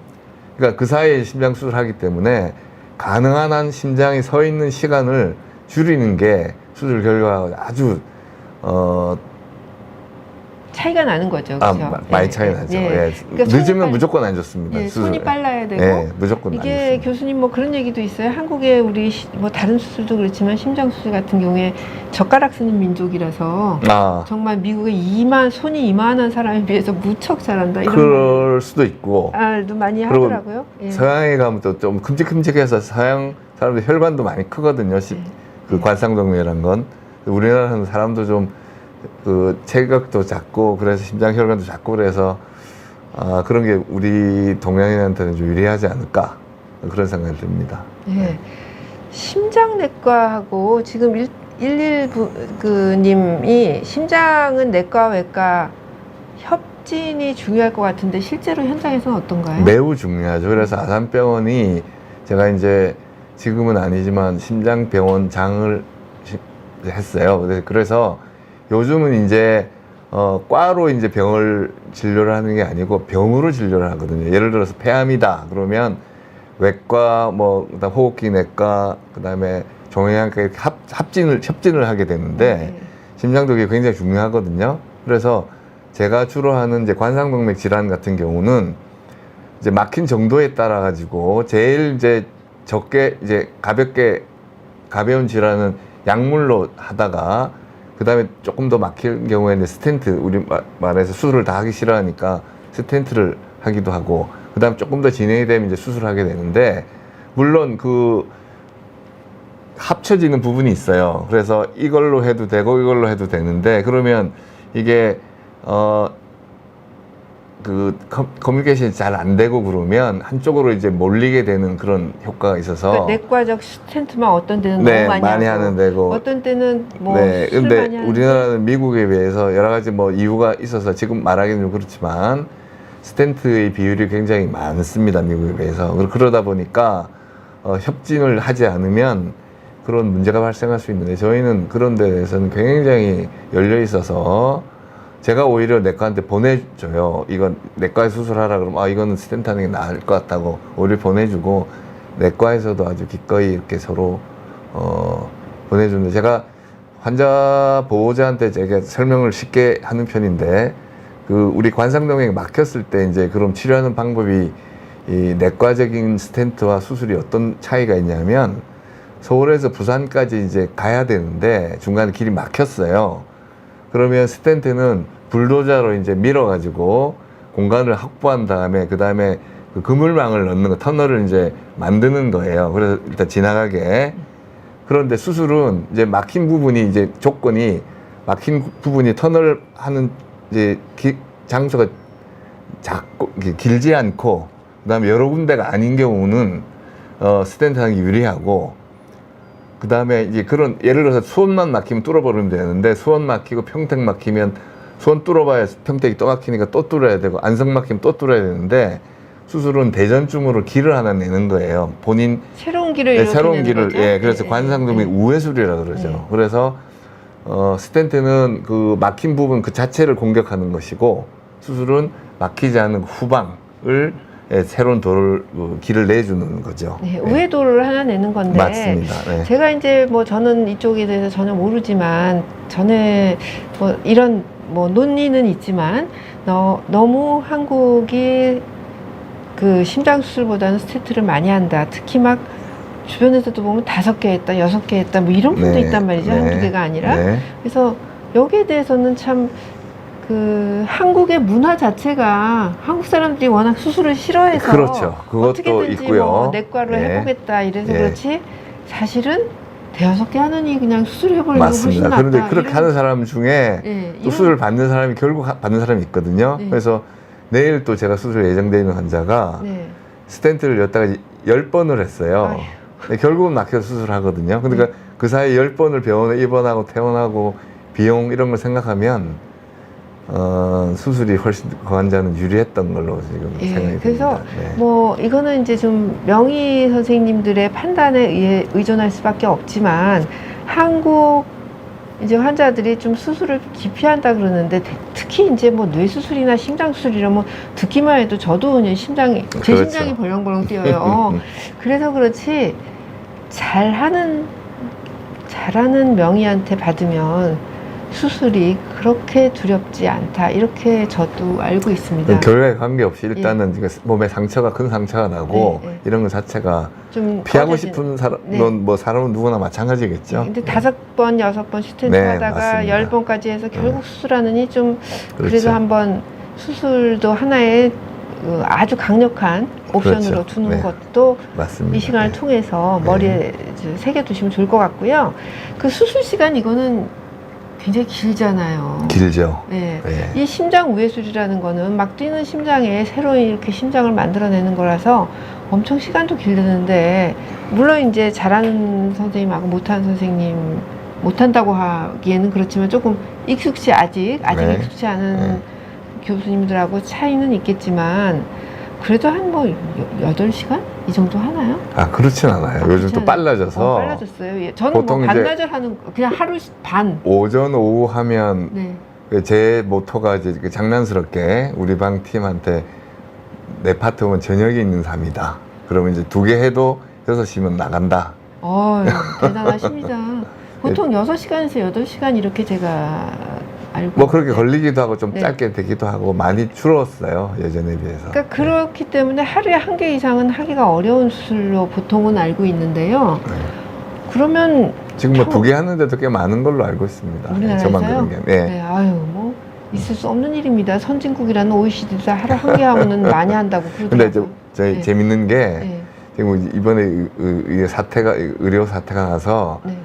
그러니까 그 사이에 심장 수술을 하기 때문에 가능한 한 심장이 서 있는 시간을 줄이는 게 수술 결과가 아주 차이가 나는 거죠. 그렇죠? 많이 차이 나죠. 예. 그러니까 늦으면 무조건 안 좋습니다. 예, 수술. 손이 빨라야 되고 예, 무조건 안 이게 좋습니다. 교수님 뭐 그런 얘기도 있어요. 한국에 우리 뭐 다른 수술도 그렇지만 심장 수술 같은 경우에 젓가락 쓰는 민족이라서 정말 미국의 손이 이만한 사람에 비해서 무척 잘한다 이런 그럴 수도 있고 말도 많이 하더라고요. 예. 서양에 가면 또 좀 큼직큼직해서 서양 사람들 혈관도 많이 크거든요. 그 관상동맥이란 건 우리나라는 사람도 좀 그 체격도 작고 그래서 심장 혈관도 작고 그래서 그런 게 우리 동양인한테는 좀 유리하지 않을까 그런 생각이 듭니다. 네. 심장내과하고 지금 119님이 심장은 내과 외과 협진이 중요할 것 같은데 실제로 현장에서는 어떤가요? 매우 중요하죠. 그래서 아산병원이 제가 이제 지금은 아니지만 심장병원장을 했어요. 그래서 요즘은 이제 과로 이제 병을 진료를 하는 게 아니고 병으로 진료를 하거든요. 예를 들어서 폐암이다 그러면 외과 뭐 그다음 호흡기 내과 그다음에 종양외과 이렇게 협진을 하게 되는데 네. 심장도 그게 굉장히 중요하거든요. 그래서 제가 주로 하는 이제 관상동맥 질환 같은 경우는 이제 막힌 정도에 따라 가지고 제일 이제 적게 이제 가벼운 질환은 약물로 하다가 그 다음에 조금 더 막힐 경우에는 스텐트, 우리 말해서 수술을 다 하기 싫어하니까 스텐트를 하기도 하고, 그 다음 조금 더 진행이 되면 이제 수술을 하게 되는데, 물론 그 합쳐지는 부분이 있어요. 그래서 이걸로 해도 되고 이걸로 해도 되는데, 그러면 이게 그 커뮤니케이션이 잘 안 되고 그러면 한쪽으로 이제 몰리게 되는 그런 효과가 있어서. 그러니까 내과적 스텐트만 어떤 데는 네, 너무 많이 하고, 하는 데고 어떤 때는 뭐 네, 수술 근데 많이 하는데. 우리나라는 미국에 비해서 여러 가지 뭐 이유가 있어서 지금 말하기는 좀 그렇지만 스텐트의 비율이 굉장히 많습니다, 미국에 비해서. 그러다 보니까 협진을 하지 않으면 그런 문제가 발생할 수 있는데, 저희는 그런 데 대해서는 굉장히 열려 있어서 제가 오히려 내과한테 보내줘요. 이건 내과에 수술하라 그러면 이거는 스텐트 하는 게 나을 것 같다고 오히려 보내주고, 내과에서도 아주 기꺼이 이렇게 서로 보내주는데, 제가 환자 보호자한테 제가 설명을 쉽게 하는 편인데, 그 우리 관상동맥이 막혔을 때 이제 그럼 치료하는 방법이 이 내과적인 스텐트와 수술이 어떤 차이가 있냐면, 서울에서 부산까지 이제 가야 되는데 중간에 길이 막혔어요. 그러면 스텐트는 불도저로 이제 밀어가지고 공간을 확보한 다음에 그 다음에 그 그물망을 넣는 거, 터널을 이제 만드는 거예요. 그래서 일단 지나가게. 그런데 수술은 이제 막힌 부분이 이제 조건이, 막힌 부분이 터널 하는 이제 장소가 작고 길지 않고 그다음에 여러 군데가 아닌 경우는 스텐트 하는 게 유리하고, 그 다음에 이제 그런 예를 들어서 수원만 막히면 뚫어버리면 되는데, 수원 막히고 평택 막히면 수원 뚫어봐야 평택이 또 막히니까 또 뚫어야 되고, 안성 막히면 또 뚫어야 되는데, 수술은 대전쯤으로 길을 하나 내는 거예요. 본인 새로운 길을 네, 이렇게 새로운 내는 길을 거죠? 그래서 관상동맥 우회술이라 그러죠. 네. 그래서 스텐트는 그 막힌 부분 그 자체를 공격하는 것이고, 수술은 막히지 않은 후방을 새로운 도를 길을 내주는 거죠. 네, 우회도를 하나 내는 건데. 맞습니다. 네. 제가 이제 뭐 저는 이쪽에 대해서 전혀 모르지만, 전에 뭐 이런 뭐 논의는 있지만, 너무 한국이 그 심장 수술보다는 스텐트를 많이 한다. 특히 막 주변에서도 보면 5개 했다, 6개 했다, 뭐 이런 분도 네, 있단 말이죠. 네, 한두 개가 아니라. 네. 그래서 여기에 대해서는 참 그 한국의 문화 자체가, 한국 사람들이 워낙 수술을 싫어해서 그렇죠. 그것도 어떻게든지 있고요. 뭐 내과를 네. 해보겠다 이래서 네. 그렇지, 사실은 5개 하느니 그냥 수술해버리는 게 훨씬 맞습니다. 낫다. 그런데 그렇게 이런- 하는 사람 중에 예, 또 이런- 수술을 받는 사람이 결국 받는 사람이 있거든요. 네. 그래서 내일 또 제가 수술 예정되어 있는 환자가 네. 스텐트를 였다가 10번을 했어요. 아휴. 근데 결국은 막혀서 수술하거든요. 그러니까 네. 그 사이에 10번을 병원에 입원하고 퇴원하고 비용 이런 걸 생각하면 수술이 훨씬 그 환자는 유리했던 걸로 지금 예, 생각이 그래서 듭니다. 네. 뭐 이거는 이제 좀 명의 선생님들의 판단에 의해 의존할 수밖에 없지만, 한국 이제 환자들이 좀 수술을 기피한다 그러는데, 특히 이제 뭐 뇌 수술이나 심장 수술 이러면 듣기만 해도 저도 그냥 제 그렇죠. 심장이 벌렁벌렁 뛰어요. 그래서 그렇지, 잘하는 명의한테 받으면 수술이 그렇게 두렵지 않다, 이렇게 저도 알고 있습니다. 결과에 관계없이 일단은 몸에 상처가, 큰 상처가 나고 네, 네. 이런 것 자체가 좀 피하고 꺼져진- 싶은 사람은 네. 뭐 사람은 누구나 마찬가지겠죠. 근데 5번, 6번 스텐트 네, 하다가 맞습니다. 10번까지 해서 결국 수술하느니 좀, 그렇죠. 그래도 한번 수술도 하나의 아주 강력한 옵션으로 그렇죠. 두는 네. 것도 맞습니다. 이 시간을 네. 통해서 네. 머리에 새겨두시면 좋을 것 같고요. 그 수술 시간 이거는 굉장히 길잖아요. 길죠. 네. 네. 이 심장 우회술이라는 거는 막 뛰는 심장에 새로운 이렇게 심장을 만들어내는 거라서 엄청 시간도 길는데, 물론 이제 잘하는 선생님하고 못하는 선생님, 못한다고 하기에는 그렇지만 조금 아직 네. 익숙치 않은 네. 교수님들하고 차이는 있겠지만, 그래도 한 뭐 8시간? 이 정도 하나요? 아, 그렇진 않아요. 요즘 그렇지 또 않아요? 빨라져서. 빨라졌어요. 예. 저는 보통 뭐 이제 반나절 하는, 그냥 하루 반. 오전, 오후 하면 네. 제 모토가 이제 이렇게 장난스럽게 우리 방 팀한테 내 파트는 저녁에 있는 삶이다. 그러면 이제 2개 해도 6시면 나간다. 대단하십니다. 보통 6시간에서 8시간 이렇게 제가 알고. 뭐 그렇게 있는데. 걸리기도 하고 좀 네. 짧게 되기도 하고 많이 줄었어요. 예전에 비해서. 그러니까 그렇기 때문에 하루에 1개 이상은 하기가 어려운 수술로 보통은 알고 있는데요. 네. 그러면 지금 뭐 2개 하는데도 꽤 많은 걸로 알고 있습니다. 저만 우리나라에서요? 그런 게. 네. 네, 아유, 뭐 있을 수 없는 일입니다. 선진국이라는 OECD도 하루 1개 하면은 많이 한다고 그러더라고요. 근데 이제 저희 네. 재밌는 게 네, 지금 이번에 의료 사태가 나서 네.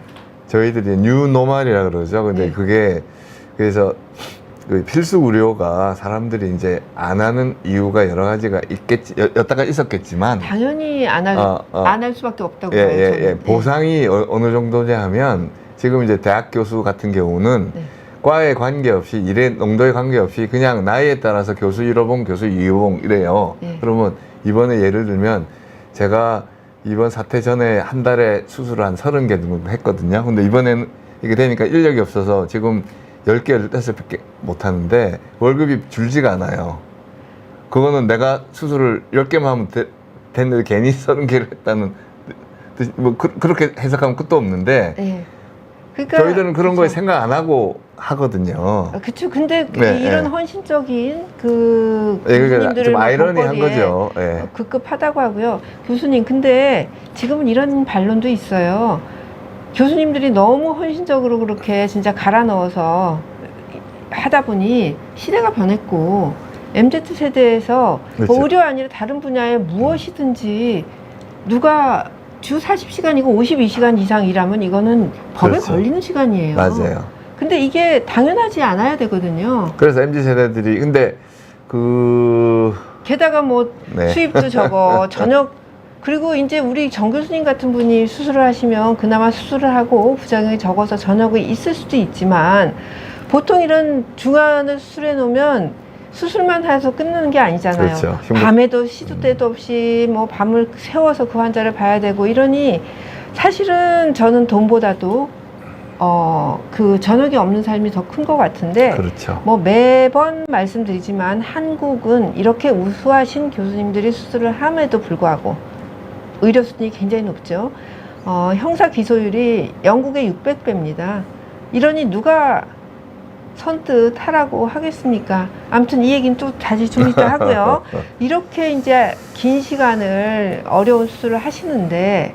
저희들이 뉴노멀이라 그러죠. 근데 네. 그게 그래서 그 필수 의료가 사람들이 이제 안 하는 이유가 여러 가지가 여타가 있었겠지만 당연히 안 할 수밖에 없다고 예, 봐요. 예, 저는. 예. 보상이 어느 정도냐 하면 지금 이제 대학 교수 같은 경우는 네. 과에 관계없이 일의 농도에 관계없이 그냥 나이에 따라서 교수 1호봉, 교수 2호봉 이래요. 네. 그러면 이번에 예를 들면 제가 이번 사태 전에 한 달에 수술을 한 30개 정도 했거든요. 근데 이번에는 이게 되니까 인력이 없어서 지금 10개, 15개 못 하는데 월급이 줄지가 않아요. 그거는 내가 수술을 10개만 하면 됐는데 괜히 30개를 했다는 뭐 그렇게 해석하면 끝도 없는데 네. 그러니까 저희들은 그런 거에 그쵸. 생각 안 하고 하거든요. 그쵸. 근데 네, 이런 네. 헌신적인 그 예, 그러니까 교수님들을 좀 막 아이러니한 볼거리에 거죠. 예. 급급하다고 하고요. 교수님, 근데 지금은 이런 반론도 있어요. 교수님들이 너무 헌신적으로 그렇게 진짜 갈아 넣어서 하다 보니 시대가 변했고, MZ세대에서 그렇죠. 뭐 의료 아니라 다른 분야에 무엇이든지 누가 주 40시간이고 52시간 이상 일하면 이거는 법에 그렇죠. 걸리는 시간이에요. 맞아요. 근데 이게 당연하지 않아야 되거든요. 그래서 MZ세대들이 근데 게다가 뭐 네. 수입도 적어, 그리고 이제 우리 정 교수님 같은 분이 수술을 하시면 그나마 수술을 하고 부작용이 적어서 저녁이 있을 수도 있지만, 보통 이런 중환을 수술해 놓으면 수술만 해서 끝나는 게 아니잖아요. 그렇죠. 밤에도 시도 때도 없이 뭐 밤을 새워서 그 환자를 봐야 되고 이러니, 사실은 저는 돈보다도 그 저녁이 없는 삶이 더 큰 것 같은데, 그렇죠. 뭐 매번 말씀드리지만 한국은 이렇게 우수하신 교수님들이 수술을 함에도 불구하고 의료 수준이 굉장히 높죠. 형사 기소율이 영국의 600배입니다. 이러니 누가 선뜻 하라고 하겠습니까? 아무튼 이 얘기는 또 다시 좀 이따 하고요. 이렇게 이제 긴 시간을 어려운 수술을 하시는데,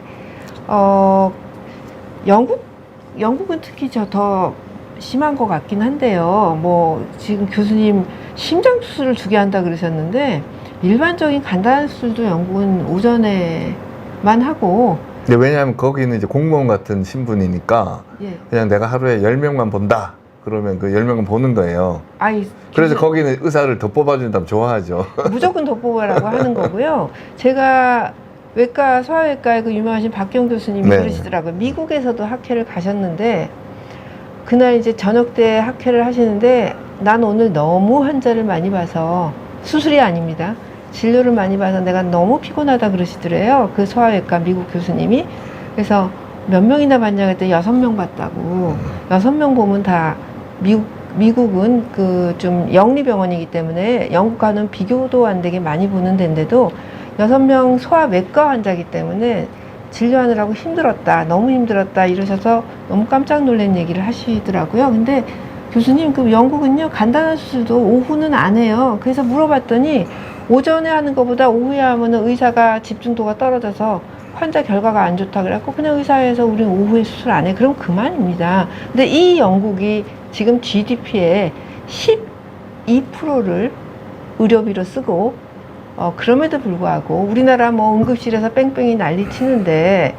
영국은 특히 더 심한 것 같긴 한데요. 뭐 지금 교수님 심장 수술을 2개 한다 그러셨는데, 일반적인 간단한 수술도 영국은 오전에만 하고. 근데 왜냐하면 거기는 이제 공무원 같은 신분이니까 예. 그냥 내가 하루에 10명만 본다. 그러면 그 10명은 보는 거예요. 그래서 거기는 의사를 더 뽑아준다면 좋아하죠. 무조건 더 뽑으라고 하는 거고요. 제가 소아외과의 그 유명하신 박경 교수님이 네. 그러시더라고요. 미국에서도 학회를 가셨는데, 그날 이제 저녁 때 학회를 하시는데, 난 오늘 너무 환자를 많이 봐서, 수술이 아닙니다. 진료를 많이 봐서 내가 너무 피곤하다 그러시더래요. 그 소아외과 미국 교수님이. 그래서 몇 명이나 봤냐 그랬더니 6명 봤다고. 6명 보면 다 미국은 그 좀 영리병원이기 때문에 영국과는 비교도 안 되게 많이 보는 데인데도 6명 소아외과 환자이기 때문에 진료하느라고 힘들었다, 너무 힘들었다 이러셔서 너무 깜짝 놀란 얘기를 하시더라고요. 근데 교수님, 그 영국은요 간단한 수술도 오후는 안 해요. 그래서 물어봤더니 오전에 하는 것보다 오후에 하면은 의사가 집중도가 떨어져서 환자 결과가 안 좋다 그래갖고 그냥 의사회에서 우리는 오후에 수술 안 해. 그럼 그만입니다. 근데 이 영국이 지금 GDP의 12%를 의료비로 쓰고 그럼에도 불구하고 우리나라 뭐 응급실에서 뺑뺑이 난리 치는데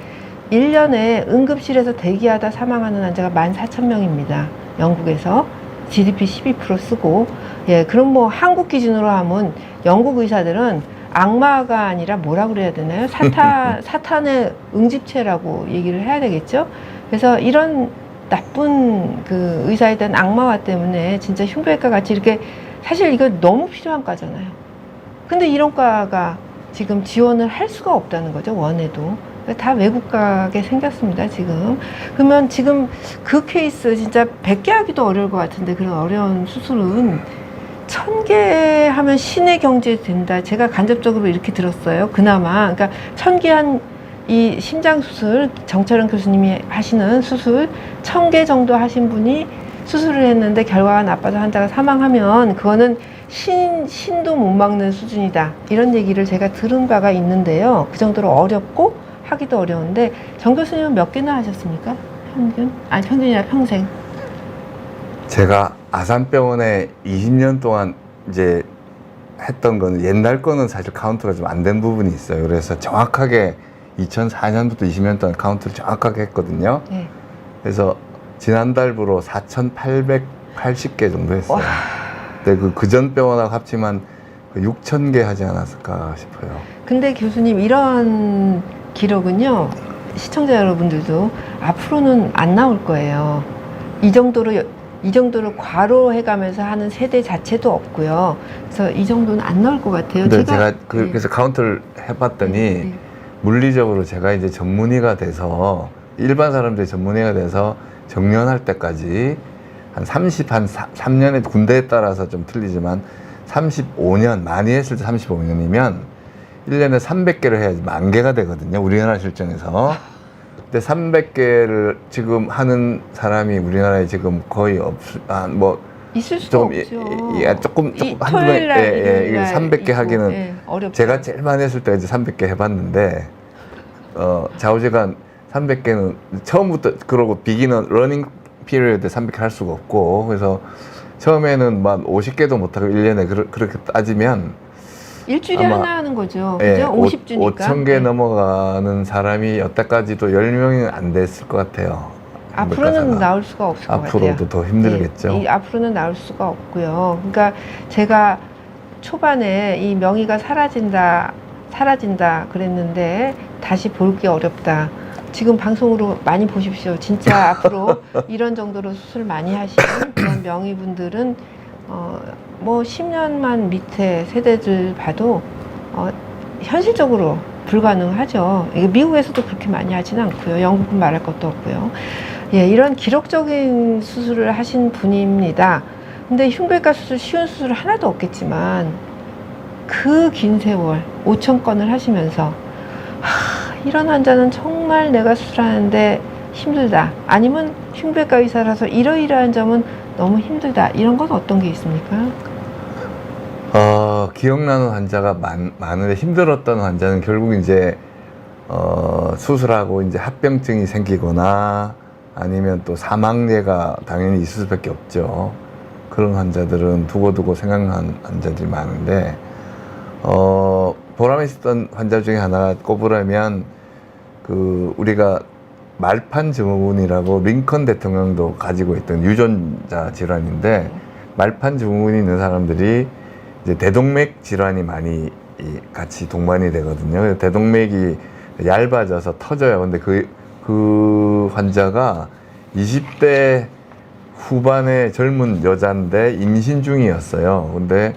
1년에 응급실에서 대기하다 사망하는 환자가 14,000명입니다. 영국에서 GDP 12% 쓰고, 예, 그럼 뭐 한국 기준으로 하면 영국 의사들은 악마가 아니라 뭐라 그래야 되나요? 사탄의 응집체라고 얘기를 해야 되겠죠? 그래서 이런 나쁜 그 의사에 대한 악마화 때문에 진짜 흉부외과 같이 이렇게 사실 이거 너무 필요한 과잖아요. 근데 이런 과가 지금 지원을 할 수가 없다는 거죠, 원에도. 다 외국 가게 생겼습니다, 지금. 그러면 지금 그 케이스 진짜 100개 하기도 어려울 것 같은데 그런 어려운 수술은 1000개 하면 신의 경지에 된다. 제가 간접적으로 이렇게 들었어요. 그나마. 그러니까 1000개 한 이 심장 수술, 정철은 교수님이 하시는 수술 1000개 정도 하신 분이 수술을 했는데 결과가 나빠서 환자가 사망하면 그거는 신도 못 막는 수준이다. 이런 얘기를 제가 들은 바가 있는데요. 그 정도로 어렵고 하기도 어려운데 정 교수님은 몇 개나 하셨습니까? 평균? 아니 평균이 아니라 평생. 제가 아산병원에 20년 동안 이제 했던 거는 옛날 거는 사실 카운트가 좀 안 된 부분이 있어요. 그래서 정확하게 2004년부터 20년 동안 카운트를 정확하게 했거든요. 네. 그래서 지난달부로 4,880개 정도 했어요. 근데 그 전 병원하고 합치면 6,000개 하지 않았을까 싶어요. 근데 교수님 이런 기록은요, 시청자 여러분들도 앞으로는 안 나올 거예요. 이 정도로 과로해가면서 하는 세대 자체도 없고요. 그래서 이 정도는 안 나올 것 같아요. 근데 제가 그래서 카운트를 해봤더니 네. 물리적으로 제가 이제 전문의가 돼서 일반 사람들이 전문의가 돼서 정년할 때까지 한 3년의 군대에 따라서 좀 틀리지만 35년, 많이 했을 때 35년이면 1년에 300개를 해야지 10,000개가 되거든요. 우리나라 실정에서. 근데 300개를 지금 하는 사람이 우리나라에 지금 거의 있을 수가 좀, 없죠. 조금 토요일 날, 이게 300개 하기는 예, 어렵죠. 제가 제일 많이 했을 때 이제 300개 해봤는데, 좌우지간 300개는 처음부터, 그러고 비기너 러닝 피리어드 300개 할 수가 없고, 그래서 처음에는 막 50개도 못하고 1년에 그렇게 따지면 일주일에 아마, 하나 하는 거죠. 예, 그죠? 50주니까. 5,000개 넘어가는 사람이 여태까지도 10명이 안 됐을 것 같아요. 앞으로는 나올 수가 없을 것 같아요. 앞으로도 더 힘들겠죠. 네, 앞으로는 나올 수가 없고요. 그러니까 제가 초반에 이 명의가 사라진다 그랬는데 다시 볼 게 어렵다. 지금 방송으로 많이 보십시오. 진짜 앞으로 이런 정도로 수술 많이 하시는 그런 명의분들은 뭐 10년만 밑에 세대들 봐도 현실적으로 불가능하죠. 이게 미국에서도 그렇게 많이 하지는 않고요. 영국은 말할 것도 없고요. 예, 이런 기록적인 수술을 하신 분입니다. 근데 흉부외과 수술 쉬운 수술 하나도 없겠지만 그 긴 세월 5,000건을 하시면서 이런 환자는 정말 내가 수술하는데 힘들다. 아니면 흉부외과 의사라서 이러이러한 점은 너무 힘들다. 이런 건 어떤 게 있습니까? 기억나는 환자가 많은데 힘들었던 환자는 결국 이제 수술하고 이제 합병증이 생기거나 아니면 또 사망례가 당연히 있을 수밖에 없죠. 그런 환자들은 두고두고 생각나는 환자들이 많은데 보람이 있었던 환자 중에 하나가 꼽으라면 우리가 말판 증후군이라고 링컨 대통령도 가지고 있던 유전자 질환인데, 말판 증후군이 있는 사람들이 이제 대동맥 질환이 많이 같이 동반이 되거든요. 그래서 대동맥이 얇아져서 터져요. 근데 그 환자가 20대 후반의 젊은 여자인데 임신 중이었어요. 근데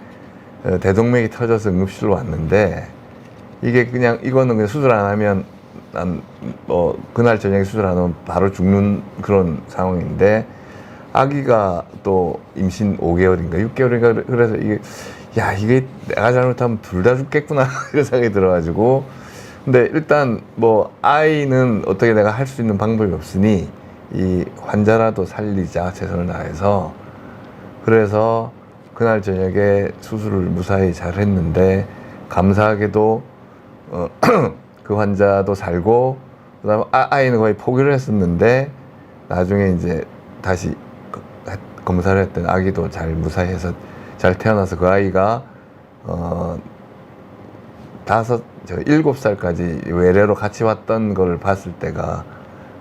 대동맥이 터져서 응급실로 왔는데, 이거는 그냥 수술 안 하면 그날 저녁에 수술 안 하면 바로 죽는 그런 상황인데, 아기가 또 임신 5개월인가 6개월인가 그래서 이게 내가 잘못하면 둘 다 죽겠구나 이런 생각이 들어가지고, 근데 일단 아이는 어떻게 내가 할 수 있는 방법이 없으니 이 환자라도 살리자 최선을 다해서, 그래서 그날 저녁에 수술을 무사히 잘 했는데, 감사하게도 그 환자도 살고, 그다음에 아이는 거의 포기를 했었는데 나중에 이제 다시 검사를 했더니 아기도 잘 무사히 해서 잘 태어나서 그 아이가 7살까지 외래로 같이 왔던 걸 봤을 때가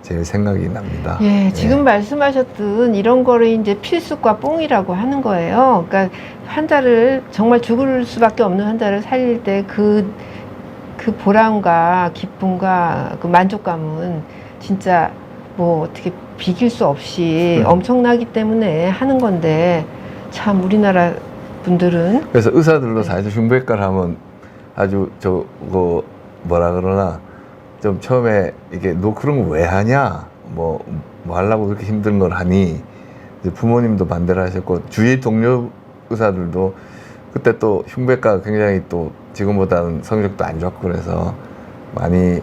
제일 생각이 납니다. 예, 지금 말씀하셨던 이런 거를 이제 필수과 뽕이라고 하는 거예요. 그러니까 환자를 정말 죽을 수밖에 없는 환자를 살릴 때 그 보람과 기쁨과 그 만족감은 진짜 뭐 어떻게 비길 수 없이 엄청나기 때문에 하는 건데 참 우리나라 분들은 그래서 의사들도 사실 흉부외과를 하면 아주 저거 뭐라 그러나 좀 처음에 이게 너 그런 거 왜 하냐 뭐 하려고 그렇게 힘든 걸 하니 이제 부모님도 반대를 하셨고 주위 동료 의사들도 그때 또 흉부외과가 굉장히 또 지금보다는 성적도 안 좋았고 그래서 많이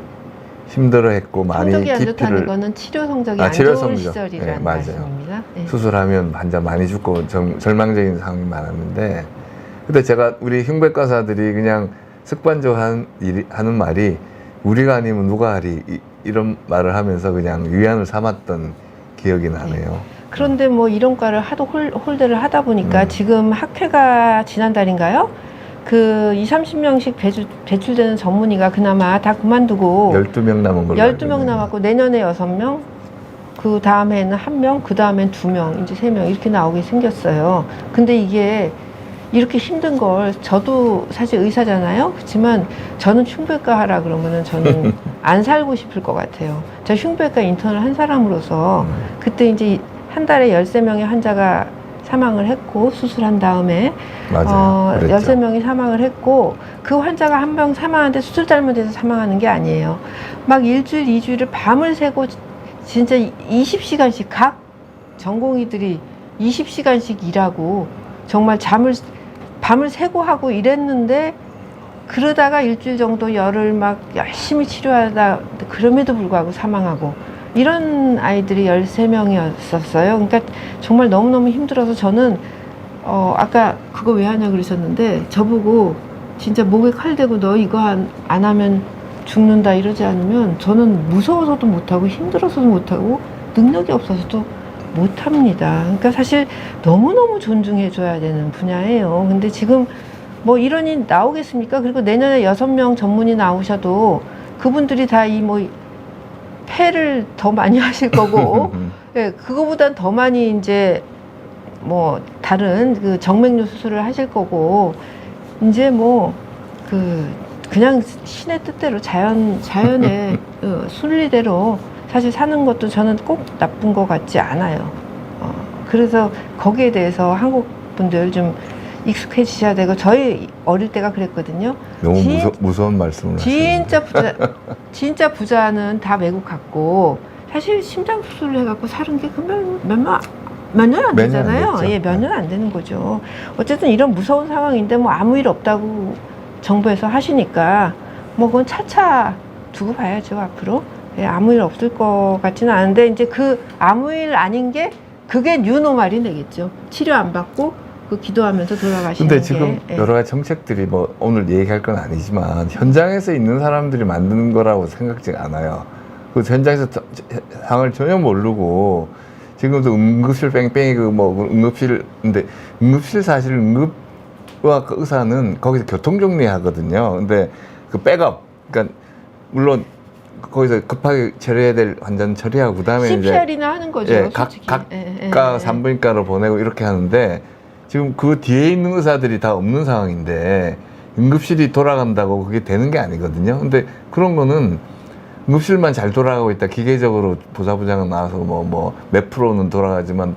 힘들어했고 많이 성적이 안 좋다는 기피를 거는 치료 성적이 안 치료 좋은 성적. 시절이라는 네, 맞아요. 말씀입니다. 네. 수술하면 환자 많이 죽고 절망적인 상황이 많았는데 그때 제가 우리 흉부외과사들이 그냥 습관적으로 하는 말이 우리가 아니면 누가 하리 이런 말을 하면서 그냥 위안을 삼았던 기억이 나네요. 그런데 뭐 이런 과를 하도 홀대를 하다 보니까 지금 학회가 지난달인가요? 그 20-30명씩 배출되는 전문의가 그나마 다 그만두고 12명 남은 걸로 12명 남았고 내년에 6명, 그 다음에는 1명, 그 다음엔 2명, 이제 3명 이렇게 나오게 생겼어요. 근데 이게 이렇게 힘든 걸 저도 사실 의사잖아요. 그렇지만 저는 흉부외과 하라 그러면은 저는 안 살고 싶을 것 같아요. 저 흉부외과 인턴을 한 사람으로서 그때 이제 한 달에 13명의 환자가 사망을 했고 수술한 다음에 맞아요. 13명이 사망을 했고 그 환자가 한 명 사망하는데 수술 잘못해서 사망하는 게 아니에요. 막 일주일, 2주일을 밤을 새고 진짜 20시간씩 각 전공의들이 20시간씩 일하고 정말 밤을 새고 하고 이랬는데 그러다가 일주일 정도 열을 막 열심히 치료하다 그럼에도 불구하고 사망하고 이런 아이들이 13명이었었어요. 그러니까 정말 너무너무 힘들어서 저는 아까 그거 왜 하냐 그러셨는데 저보고 진짜 목에 칼 대고 너 이거 안 하면 죽는다 이러지 않으면 저는 무서워서도 못하고 힘들어서도 못하고 능력이 없어서도 못합니다. 그러니까 사실 너무너무 존중해줘야 되는 분야예요. 근데 지금 뭐 이런이 나오겠습니까? 그리고 내년에 6명 전문의 나오셔도 그분들이 다 이 뭐 폐를 더 많이 하실 거고, 예, 그거보단 더 많이 이제 뭐 다른 그 정맥류 수술을 하실 거고, 이제 뭐 그냥 신의 뜻대로 자연의 순리대로 사실 사는 것도 저는 꼭 나쁜 것 같지 않아요. 그래서 거기에 대해서 한국 분들 좀 익숙해지셔야 되고 저희 어릴 때가 그랬거든요. 너무 무서운 말씀을 하시는데. 진짜 부자는 다 외국 갔고 사실 심장 수술을 해갖고 사는 게 몇 년 안 되잖아요. 예, 몇 년 안 되는 거죠. 어쨌든 이런 무서운 상황인데 뭐 아무 일 없다고 정부에서 하시니까 뭐 그건 차차 두고 봐야죠 앞으로. 예, 아무 일 없을 것 같지는 않은데 이제 그 아무 일 아닌 게 그게 뉴노멀이 되겠죠. 치료 안 받고 그 기도하면서 돌아가시는 근데 지금 게, 여러 가지 정책들이 뭐 오늘 얘기할 건 아니지만 현장에서 있는 사람들이 만드는 거라고 생각지 않아요. 그 현장에서 상을 전혀 모르고 지금도 응급실 뺑뺑이 응급실인데 응급실 사실 응급과 그 의사는 거기서 교통 정리하거든요. 근데 그 백업 그러니까 물론 거기서 급하게 처리해야 될 환자는 처리하고 그다음에 CPR이나 하는 거죠. 예, 각과 산부인과로 보내고 이렇게 하는데 지금 그 뒤에 있는 의사들이 다 없는 상황인데 응급실이 돌아간다고 그게 되는 게 아니거든요. 근데 그런 거는 응급실만 잘 돌아가고 있다. 기계적으로 보사부장은 나와서 몇 프로는 돌아가지만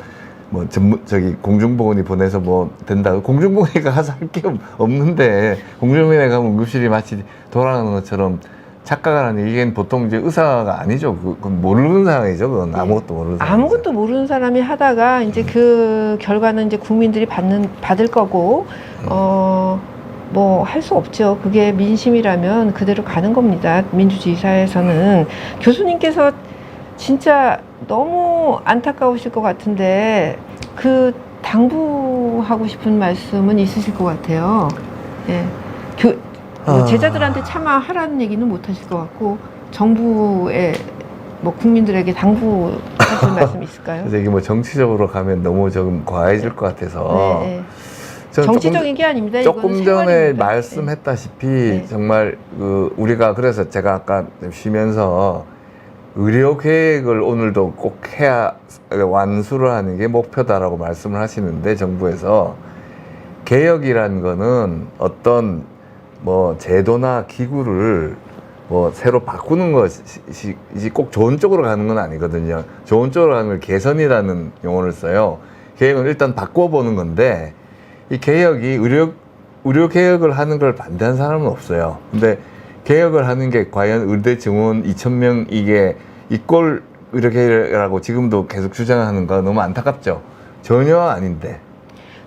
저기 공중보건이 보내서 뭐 된다. 공중보건이가 가서 할 게 없는데 공중보건에 가면 응급실이 마치 돌아가는 것처럼 착각을 하는 이게 보통 이제 의사가 아니죠. 그건 모르는 상황이죠. 그건 아무것도 모르는 상황. 아무것도 모르는 사람이 하다가 이제 그 결과는 이제 국민들이 받을 거고 뭐 할 수 없죠. 그게 민심이라면 그대로 가는 겁니다. 민주주의 사회에서는. 교수님께서 진짜 너무 안타까우실 것 같은데 그 당부하고 싶은 말씀은 있으실 것 같아요. 예. 제자들한테 차마 하라는 얘기는 못 하실 것 같고 정부에 뭐 국민들에게 당부하실 말씀 있을까요? 그래서 이게 뭐 정치적으로 가면 너무 조금 과해질 것 같아서 네. 저는 정치적인 게 아닙니다. 조금 이거는 전에 생활입니다. 말씀했다시피 네. 정말 우리가 그래서 제가 아까 쉬면서 의료 계획을 오늘도 꼭 해야 완수를 하는 게 목표다라고 말씀을 하시는데 정부에서 개혁이라는 거는 어떤 뭐 제도나 기구를 뭐 새로 바꾸는 것이 꼭 좋은 쪽으로 가는 건 아니거든요. 좋은 쪽으로 가는 걸 개선이라는 용어를 써요. 개혁은 일단 바꿔보는 건데 이 개혁이 의료 개혁을 하는 걸 반대하는 사람은 없어요. 근데 개혁을 하는 게 과연 의대 증원 2,000명 이게 이꼴 의료 개혁이라고 지금도 계속 주장하는 거 너무 안타깝죠. 전혀 아닌데.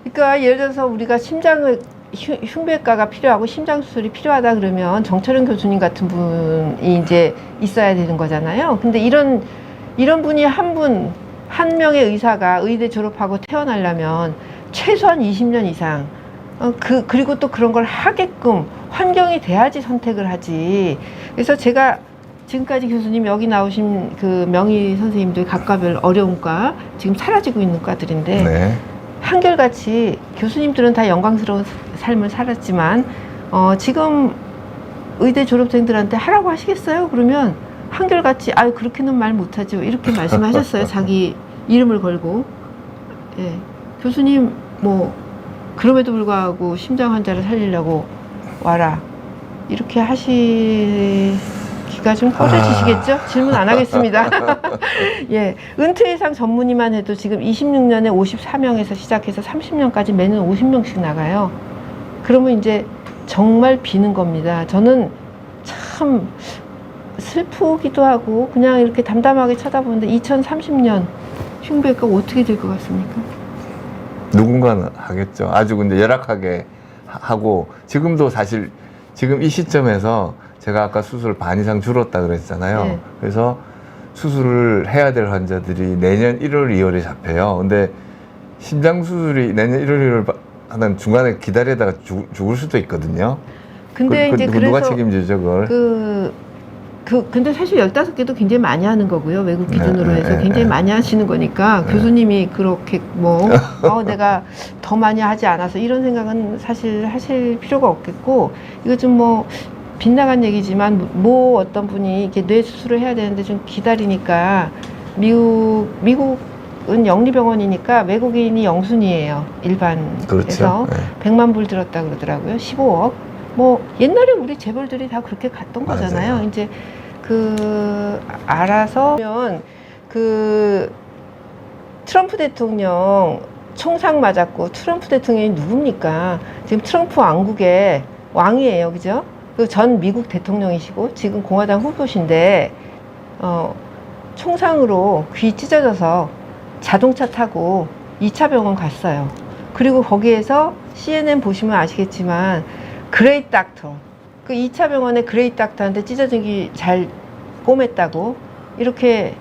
그러니까 예를 들어서 우리가 심장을 흉배과가 필요하고 심장 수술이 필요하다 그러면 정철은 교수님 같은 분이 이제 있어야 되는 거잖아요. 근데 이런 분이 한 명의 의사가 의대 졸업하고 태어나려면 최소한 20년 이상 그리고 또 그런 걸 하게끔 환경이 돼야지 선택을 하지. 그래서 제가 지금까지 교수님 여기 나오신 그 명의 선생님들 각과별 어려운 과 지금 사라지고 있는 과들인데 네. 한결같이 교수님들은 다 영광스러운 삶을 살았지만 지금 의대 졸업생들한테 하라고 하시겠어요? 그러면 한결같이 아유 그렇게는 말 못하죠 이렇게 말씀하셨어요. 자기 이름을 걸고. 예. 교수님 뭐 그럼에도 불구하고 심장 환자를 살리려고 와라 이렇게 하시기가 좀 꺼려지시겠죠? 질문 안 하겠습니다. 예, 은퇴 이상 전문의만 해도 지금 26년에 54명에서 시작해서 30년까지 매년 50명씩 나가요. 그러면 이제 정말 비는 겁니다. 저는 참 슬프기도 하고 그냥 이렇게 담담하게 쳐다보는데 2030년 흉배가 어떻게 될 것 같습니까? 누군가는 하겠죠. 아주 근데 열악하게 하고 지금도 사실 지금 이 시점에서 제가 아까 수술 반 이상 줄었다 그랬잖아요. 네. 그래서 수술을 해야 될 환자들이 내년 1월, 2월에 잡혀요. 근데 심장 수술이 내년 1월, 2월 하는 중간에 기다리다가 죽을 수도 있거든요. 근데 이제 누가 그래서 책임지죠, 그걸? 근데 사실 15개도 굉장히 많이 하는 거고요. 외국 기준으로 네, 해서 네, 굉장히 네. 많이 하시는 거니까 네. 교수님이 그렇게 내가 더 많이 하지 않아서 이런 생각은 사실 하실 필요가 없겠고 이거 좀 뭐 빗나간 얘기지만 뭐 어떤 분이 이렇게 뇌 수술을 해야 되는데 좀 기다리니까 미국은 영리병원이니까 외국인이 영순이에요. 일반에서 그렇죠. 네. 100만 불 들었다 그러더라고요. 15억. 뭐 옛날에 우리 재벌들이 다 그렇게 갔던 거잖아요. 맞아요. 이제 알아서 트럼프 대통령 총상 맞았고 트럼프 대통령이 누굽니까? 지금 트럼프 왕국의 왕이에요, 그죠? 그 전 미국 대통령이시고 지금 공화당 후보신데 총상으로 귀 찢어져서 자동차 타고 2차 병원 갔어요. 그리고 거기에서 CNN 보시면 아시겠지만 그레이트 닥터 그 2차 병원에 그레이트 닥터한테 찢어진 귀 잘 꼬맸다고 이렇게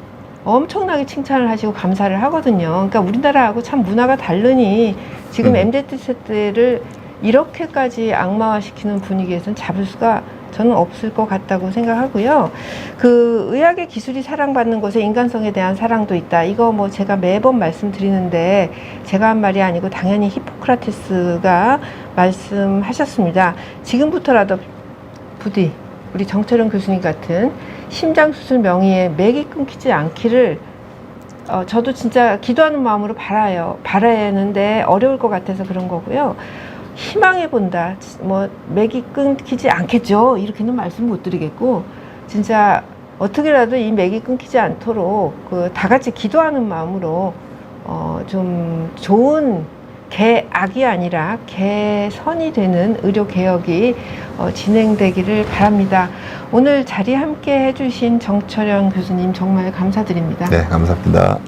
엄청나게 칭찬을 하시고 감사를 하거든요. 그러니까 우리나라하고 참 문화가 다르니 지금 MZ 세대를 이렇게까지 악마화시키는 분위기에서는 잡을 수가 저는 없을 것 같다고 생각하고요. 그 의학의 기술이 사랑받는 곳에 인간성에 대한 사랑도 있다. 이거 뭐 제가 매번 말씀드리는데 제가 한 말이 아니고 당연히 히포크라테스가 말씀하셨습니다. 지금부터라도 부디 우리 정철영 교수님 같은 심장수술 명의의 맥이 끊기지 않기를 저도 진짜 기도하는 마음으로 바라야 하는데 어려울 것 같아서 그런 거고요. 희망해 본다. 뭐 맥이 끊기지 않겠죠. 이렇게는 말씀 못 드리겠고 진짜 어떻게라도 이 맥이 끊기지 않도록 다 같이 기도하는 마음으로 좀 좋은 개악이 아니라 개선이 되는 의료 개혁이 진행되기를 바랍니다. 오늘 자리 함께 해주신 정철영 교수님 정말 감사드립니다. 네, 감사합니다.